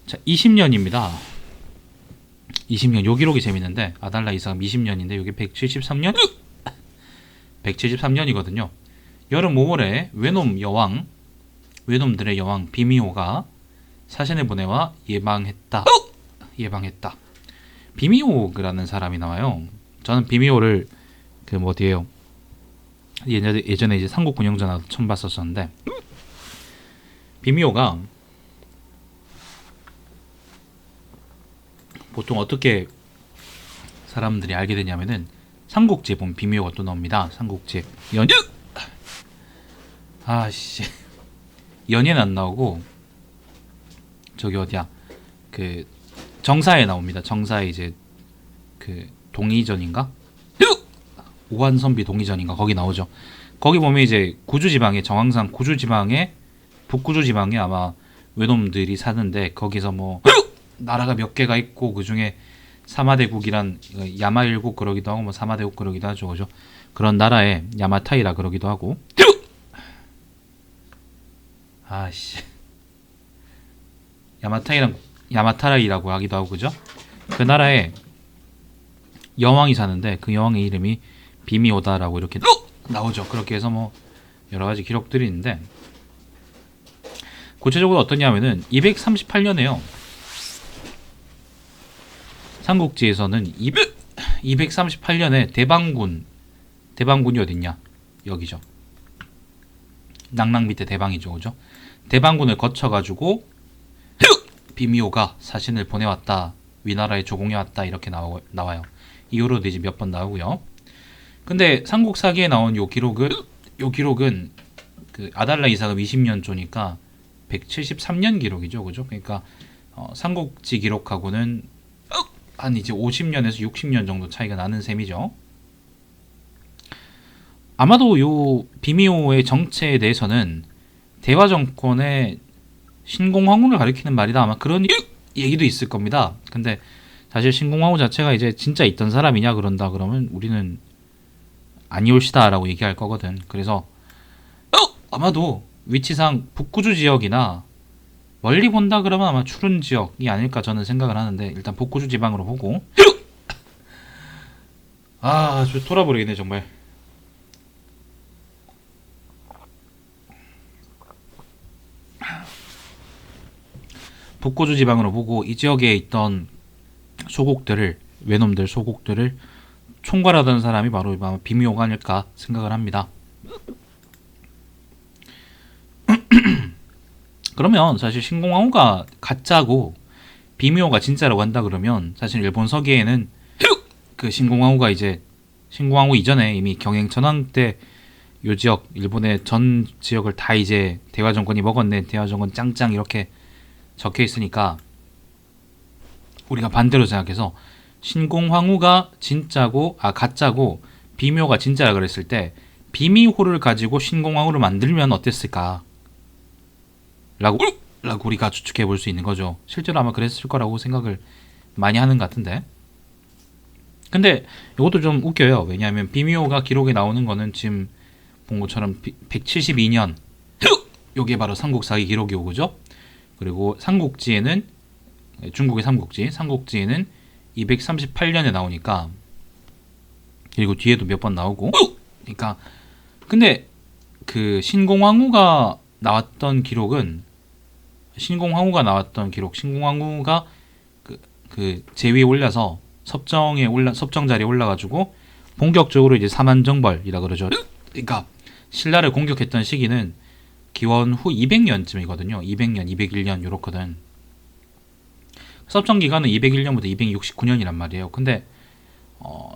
자, 20년입니다. 20년. 요 기록이 재밌는데 아달라 이삭은 20년인데 여기 173년? 173년이거든요. 여름 5월에 외놈들의 여왕 비미호가 사신을 보내와 예방했다. 비미호라는 사람이 나와요. 저는 비미호를 그 어디에요? 예전에 이제 삼국 군영전에서 처음 봤었었는데 비미호가 보통 어떻게 사람들이 알게 되냐면은 삼국지에 보면 비미호가 또 나옵니다. 삼국지 아씨 연예는 안 나오고 저기 어디야 그 정사에 나옵니다. 정사에 이제 그 동의전인가 오한선비 동의전인가 거기 나오죠. 거기 보면 이제 구주지방에 정황상 구주지방에 북구주지방에 아마 외놈들이 사는데 거기서 뭐 나라가 몇 개가 있고 그 중에 사마대국이란 야마일국 그러기도 하고 뭐 사마대국 그러기도 하죠, 그죠? 그런 나라에 야마타이라 그러기도 하고 아씨 야마타이랑 야마타라이라고 하기도 하고 그죠? 그 나라에 여왕이 사는데 그 여왕의 이름이 비미오다라고 이렇게 나오죠. 그렇게 해서 뭐 여러 가지 기록들이 있는데 구체적으로 어떠냐면은 238년에요. 삼국지에서는 238년에 대방군이 어딨냐? 여기죠. 낭랑 밑에 대방이죠, 그죠? 대방군을 거쳐가지고 비미호가 사신을 보내왔다, 위나라에 조공해왔다 이렇게 나와요. 이후로도 이제 몇 번 나오고요. 근데 삼국사기에 나온 요 기록은 그 아달라 이삭은 20년 조니까 173년 기록이죠, 그죠? 그러니까 삼국지 기록하고는 한 이제 50년에서 60년 정도 차이가 나는 셈이죠. 아마도 요 비미호의 정체에 대해서는 대화 정권의 신공황후를 가리키는 말이다 아마 그런 얘기도 있을 겁니다. 근데 사실 신공황후 자체가 이제 진짜 있던 사람이냐 그런다 그러면 우리는 아니올시다라고 얘기할 거거든. 그래서 아마도 위치상 북구주 지역이나 멀리 본다 그러면 아마 추른 지역이 아닐까 저는 생각을 하는데 일단 북구주 지방으로 보고 아, 저 돌아버리겠네 정말. 북구주 지방으로 보고 이 지역에 있던 외놈들 소국들을 총괄하던 사람이 바로 비미호가 아닐까 생각을 합니다. 그러면 사실 신공황후가 가짜고 비미호가 진짜라고 한다 그러면 사실 일본 서기에는 그 신공황후가 이제 신공황후 이전에 이미 경행 전황 때 요 지역 일본의 전 지역을 다 이제 대화 정권이 먹었네, 대화 정권 짱짱 이렇게 적혀 있으니까 우리가 반대로 생각해서 신공황후가 가짜고 비미호가 진짜라 그랬을 때 비미호를 가지고 신공황후를 만들면 어땠을까? 라고 우리가 추측해 볼 수 있는 거죠. 실제로 아마 그랬을 거라고 생각을 많이 하는 것 같은데. 근데 이것도 좀 웃겨요. 왜냐하면 비미호가 기록에 나오는 거는 지금 본 것처럼 172년 요게 바로 삼국사기 기록이고 그죠? 그리고 삼국지에는 중국의 삼국지에는 238년에 나오니까 그리고 뒤에도 몇 번 나오고 그러니까 근데 그 신공황후가 나왔던 기록 신공황후가 그 제위에 올라서 섭정 자리에 올라가지고 본격적으로 이제 사만정벌이라 그러죠. 그러니까 신라를 공격했던 시기는 기원 후 200년쯤이거든요. 200년, 201년 요렇거든. 섭정 기간은 201년부터 269년이란 말이에요. 근데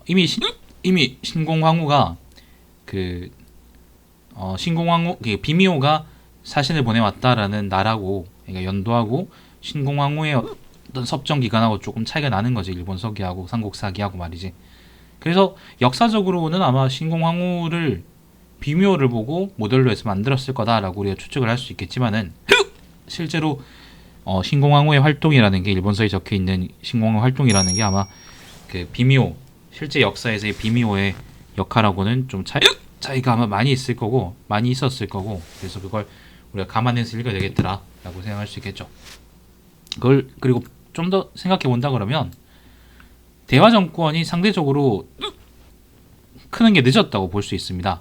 이미 신공황후가 비미호가 사신을 보내왔다라는 나라고 그러니까 연도하고 신공황후의 어떤 섭정 기간하고 조금 차이가 나는 거지. 일본 서기하고 삼국사기하고 말이지. 그래서 역사적으로는 아마 신공황후를 비미호를 보고 모델로 해서 만들었을 거다라고 우리가 추측을 할 수 있겠지만은 실제로 신공황후의 활동이라는 게 일본서에 적혀 있는 신공황후 활동이라는 게 아마 그 비미호 실제 역사에서의 비미호의 역할하고는 좀 차이가 아마 많이 있었을 거고 그래서 그걸 우리가 감안해서 읽어야 되겠더라라고 생각할 수 있겠죠. 그걸 그리고 좀 더 생각해 본다 그러면 대화 정권이 상대적으로 크는 게 늦었다고 볼 수 있습니다.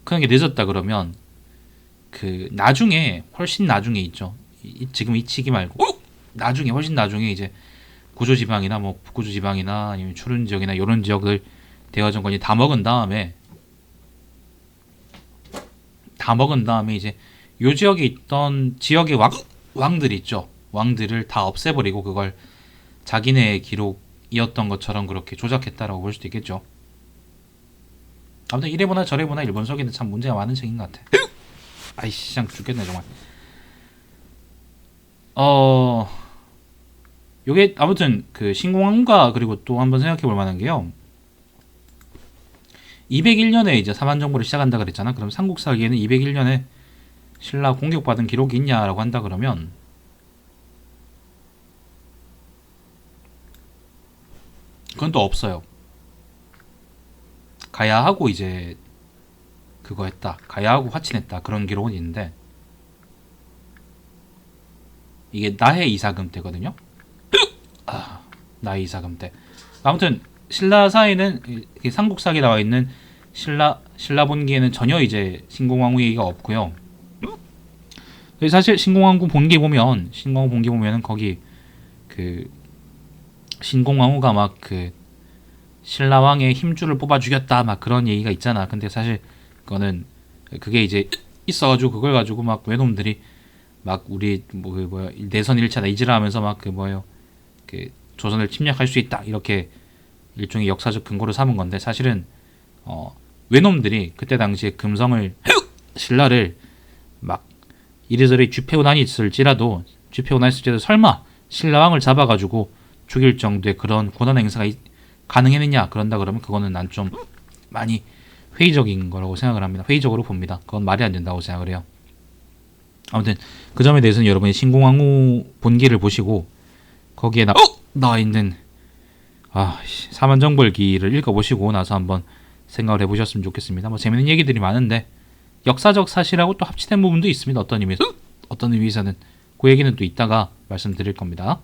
크는 게 늦었다 그러면 그 나중에 훨씬 나중에 있죠. 지금 이 시기 말고 나중에 훨씬 나중에 이제 구조 지방이나 뭐 북구조 지방이나 아니면 초른 지역이나 이런 지역을 대화 정권이 다 먹은 다음에 이제 요 지역에 있던 지역의 왕들이 있죠. 왕들을 다 없애버리고 그걸 자기네의 기록이었던 것처럼 그렇게 조작했다라고 볼 수도 있겠죠. 아무튼 이래보나 저래보나 일본 서기는 참 문제가 많은 책인 것 같아. 아이씨, 참 죽겠네 정말. 요게 아무튼 그 신공항과 그리고 또 한번 생각해 볼 만한 게요. 201년에 이제 사만 정부를 시작한다 그랬잖아. 그럼 삼국사기에는 201년에 신라 공격받은 기록이 있냐라고 한다 그러면 그건 또 없어요. 가야하고 이제 그거 했다. 가야하고 화친했다. 그런 기록은 있는데 이게 나해 이사금 때거든요. 나해 이사금 때. 아무튼 신라사에는 삼국사기에 나와 있는 신라 본기에는 전혀 이제 신공항후 얘기가 없고요. 사실 신공항후 본기 보면은 거기 그 신공항후가 막 그 신라왕의 힘줄을 뽑아 죽였다 막 그런 얘기가 있잖아. 근데 사실 그게 이제 있어가지고 그걸 가지고 막 외놈들이 막 우리 내선 1차다 이지라 하면서 막 그 조선을 침략할 수 있다 이렇게 일종의 역사적 근거로 삼은 건데 사실은 외놈들이 그때 당시에 금성을 신라를 막 이리저리 쥐패고 다녔을지라도 설마 신라왕을 잡아가지고 죽일 정도의 그런 고난 행사가 가능했느냐 그런다 그러면 그거는 난 좀 많이 회의적인 거라고 생각을 합니다. 회의적으로 봅니다. 그건 말이 안 된다고 생각을 해요. 아무튼 그 점에 대해서는 여러분이 신공항후 본기를 보시고 거기에 나와 있는 사만정벌기를 읽어보시고 나서 한번 생각을 해보셨으면 좋겠습니다. 뭐 재밌는 얘기들이 많은데 역사적 사실하고 또 합치된 부분도 있습니다. 어떤 의미에서는 그 얘기는 또 이따가 말씀드릴 겁니다.